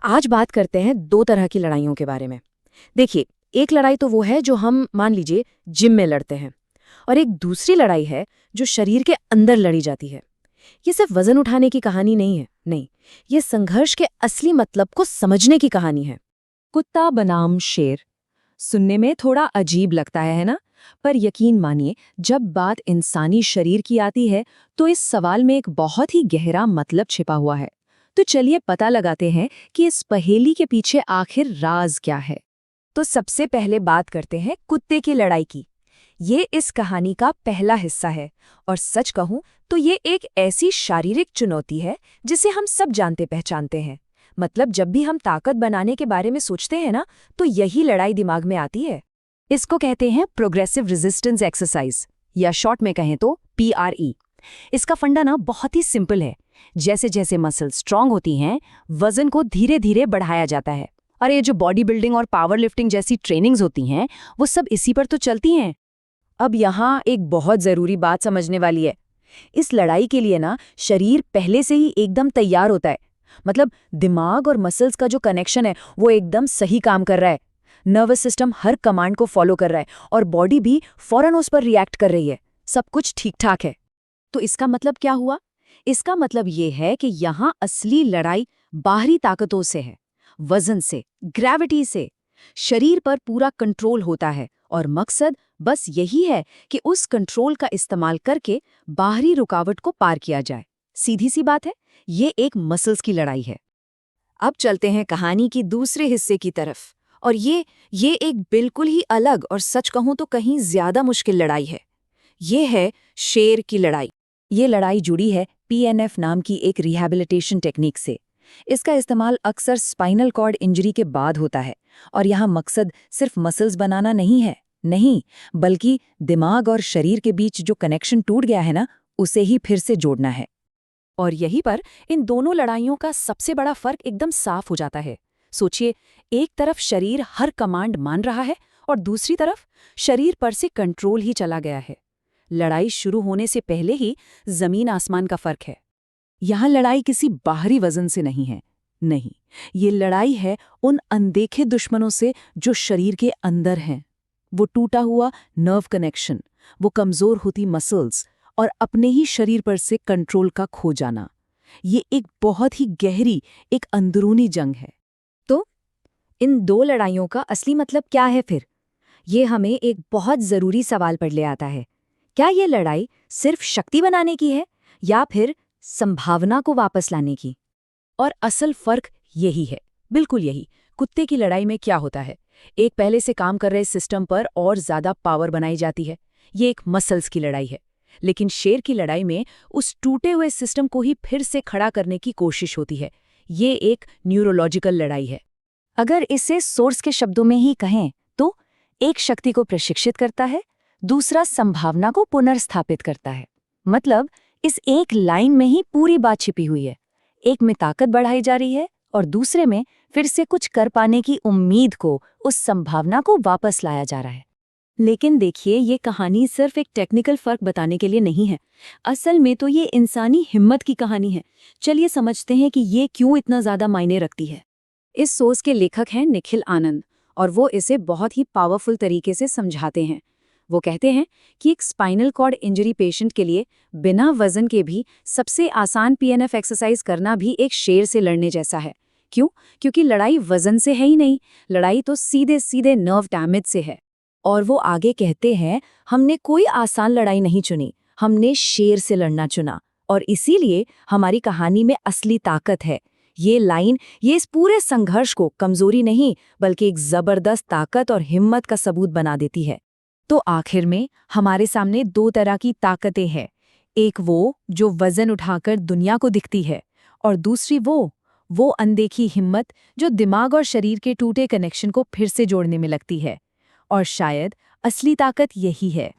आज बात करते हैं दो तरह की लड़ाइयों के बारे में। देखिए, एक लड़ाई तो वो है जो हम मान लीजिए जिम में लड़ते हैं, और एक दूसरी लड़ाई है जो शरीर के अंदर लड़ी जाती है। ये सिर्फ वजन उठाने की कहानी नहीं है, नहीं, ये संघर्ष के असली मतलब को समझने की कहानी है। कुत्ता बनाम शेर। सुनने में थोड़ा अजीब लगता है ना? पर यकीन मानिए, जब बात इंसानी शरीर की आती है तो इस सवाल में एक बहुत ही गहरा मतलब छिपा हुआ है। तो चलिए पता लगाते हैं कि इस पहेली के पीछे आखिर राज क्या है। तो सबसे पहले बात करते हैं कुत्ते की लड़ाई की। ये इस कहानी का पहला हिस्सा है, और सच कहूं तो ये एक ऐसी शारीरिक चुनौती है जिसे हम सब जानते पहचानते हैं। मतलब जब भी हम ताकत बनाने के बारे में सोचते हैं ना, तो यही लड़ाई दिमाग में आती है। इसको कहते हैं प्रोग्रेसिव रेजिस्टेंस एक्सरसाइज, या शॉर्ट में कहें तो PRE। इसका फंडा ना बहुत ही सिंपल है। जैसे जैसे मसल स्ट्रांग होती हैं, वजन को धीरे धीरे बढ़ाया जाता है। और ये जो बॉडी बिल्डिंग और पावर लिफ्टिंग जैसी ट्रेनिंग्स होती हैं, वो सब इसी पर तो चलती हैं। अब यहाँ एक बहुत ज़रूरी बात समझने वाली है। इस लड़ाई के लिए ना शरीर पहले से ही एकदम तैयार होता है। मतलब दिमाग और मसल्स का जो कनेक्शन है वो एकदम सही काम कर रहा है। नर्वस सिस्टम हर कमांड को फॉलो कर रहा है, और बॉडी भी फौरन उस पर रिएक्ट कर रही है। सब कुछ ठीक ठाक है। तो इसका मतलब क्या हुआ? इसका मतलब ये है कि यहाँ असली लड़ाई बाहरी ताकतों से है, वजन से, ग्रेविटी से। शरीर पर पूरा कंट्रोल होता है, और मकसद बस यही है कि उस कंट्रोल का इस्तेमाल करके बाहरी रुकावट को पार किया जाए। सीधी सी बात है, ये एक मसल्स की लड़ाई है। अब चलते हैं कहानी की दूसरे हिस्से की तरफ, और ये एक बिल्कुल ही अलग और सच कहूं तो कहीं ज्यादा मुश्किल लड़ाई है। ये है शेर की लड़ाई। ये लड़ाई जुड़ी है PNF नाम की एक रिहैबिलिटेशन टेक्निक से। इसका इस्तेमाल अक्सर स्पाइनल कॉर्ड इंजरी के बाद होता है, और यहाँ मकसद सिर्फ मसल्स बनाना नहीं है, नहीं, बल्कि दिमाग और शरीर के बीच जो कनेक्शन टूट गया है ना, उसे ही फिर से जोड़ना है। और यहीं पर इन दोनों लड़ाइयों का सबसे बड़ा फर्क एकदम साफ हो जाता है। सोचिए, एक तरफ शरीर हर कमांड मान रहा है, और दूसरी तरफ शरीर पर से कंट्रोल ही चला गया है। लड़ाई शुरू होने से पहले ही जमीन आसमान का फर्क है। यहाँ लड़ाई किसी बाहरी वजन से नहीं है, नहीं, ये लड़ाई है उन अनदेखे दुश्मनों से जो शरीर के अंदर हैं। वो टूटा हुआ नर्व कनेक्शन, वो कमजोर होती मसल्स, और अपने ही शरीर पर से कंट्रोल का खो जाना। ये एक बहुत ही गहरी, एक अंदरूनी जंग है। तो इन दो लड़ाइयों का असली मतलब क्या है फिर? ये हमें एक बहुत जरूरी सवाल पर ले आता है। क्या ये लड़ाई सिर्फ शक्ति बनाने की है, या फिर संभावना को वापस लाने की? और असल फर्क यही है, बिल्कुल यही। कुत्ते की लड़ाई में क्या होता है, एक पहले से काम कर रहे सिस्टम पर और ज्यादा पावर बनाई जाती है। ये एक मसल्स की लड़ाई है। लेकिन शेर की लड़ाई में उस टूटे हुए सिस्टम को ही फिर से खड़ा करने की कोशिश होती है। ये एक न्यूरोलॉजिकल लड़ाई है। अगर इसे सोर्स के शब्दों में ही कहें तो एक शक्ति को प्रशिक्षित करता है, दूसरा संभावना को पुनर्स्थापित करता है। मतलब इस एक लाइन में ही पूरी बात छिपी हुई है। एक में ताकत बढ़ाई जा रही है, और दूसरे में फिर से कुछ कर पाने की उम्मीद को, उस संभावना को वापस लाया जा रहा है। लेकिन देखिए, ये कहानी सिर्फ एक टेक्निकल फर्क बताने के लिए नहीं है। असल में तो ये इंसानी हिम्मत की कहानी है। चलिए समझते हैं कि ये क्यों इतना ज्यादा मायने रखती है। इस सोच के लेखक हैं निखिल आनंद, और वो इसे बहुत ही पावरफुल तरीके से समझाते हैं। वो कहते हैं कि एक स्पाइनल कॉर्ड इंजरी पेशेंट के लिए बिना वजन के भी सबसे आसान PNF एक्सरसाइज करना भी एक शेर से लड़ने जैसा है। क्यों? क्योंकि लड़ाई वजन से है ही नहीं, लड़ाई तो सीधे सीधे नर्व डैमेज से है। और वो आगे कहते हैं, हमने कोई आसान लड़ाई नहीं चुनी, हमने शेर से लड़ना चुना, और इसीलिए हमारी कहानी में असली ताकत है। ये लाइन, ये इस पूरे संघर्ष को कमजोरी नहीं, बल्कि एक जबरदस्त ताकत और हिम्मत का सबूत बना देती है। तो आखिर में हमारे सामने दो तरह की ताकतें हैं। एक वो जो वजन उठाकर दुनिया को दिखती है, और दूसरी वो अनदेखी हिम्मत जो दिमाग और शरीर के टूटे कनेक्शन को फिर से जोड़ने में लगती है। और शायद असली ताकत यही है।